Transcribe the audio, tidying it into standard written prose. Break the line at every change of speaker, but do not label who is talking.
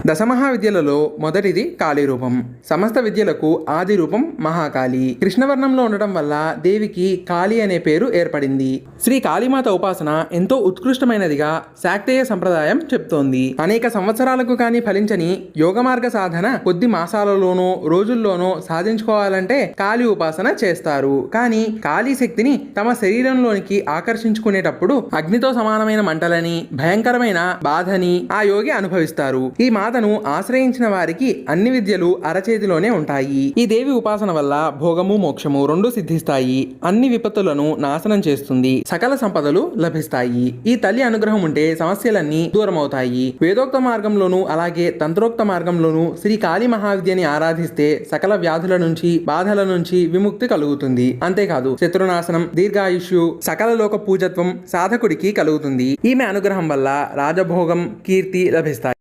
దశమహావిద్యలలో మొదటిది కాళీ రూపం. సమస్త విద్యలకు ఆది రూపం మహాకాళి. కృష్ణవర్ణంలో ఉండటం వల్ల దేవికి కాళి అనే పేరు ఏర్పడింది. శ్రీ కాళీమాత ఉపాసన ఎంతో ఉత్కృష్టమైనదిగా శాక్తేయ సంప్రదాయం చెప్తోంది. అనేక సంవత్సరాలకు కానీ ఫలించని యోగమార్గ సాధన కొద్ది మాసాలలోనో రోజుల్లోనో సాధించుకోవాలంటే కాళీ ఉపాసన చేస్తారు. కానీ కాళీ శక్తిని తమ శరీరంలోనికి ఆకర్షించుకునేటప్పుడు అగ్నితో సమానమైన మంటలని, భయంకరమైన బాధని ఆ యోగి అనుభవిస్తారు. ఈ మాతను ఆశ్రయించిన వారికి అన్ని విద్యలు అరచేతిలోనే ఉంటాయి. ఈ దేవి ఉపాసన వల్ల భోగము మోక్షము రెండు సిద్ధిస్తాయి. అన్ని విపత్తులను నాశనం చేస్తుంది. సకల సంపదలు లభిస్తాయి. ఈ తల్లి అనుగ్రహం ఉంటే సమస్యలన్నీ దూరమవుతాయి. వేదోక్త మార్గంలోనూ అలాగే తంత్రోక్త మార్గంలోనూ శ్రీ కాళీ మహావిద్యని ఆరాధిస్తే సకల వ్యాధుల నుంచి బాధల నుంచి విముక్తి కలుగుతుంది. అంతేకాదు శత్రునాశనం, దీర్ఘాయుష్యు, సకల లోక పూజత్వం సాధకుడికి కలుగుతుంది. ఈమె అనుగ్రహం వల్ల రాజభోగం, కీర్తి లభిస్తాయి.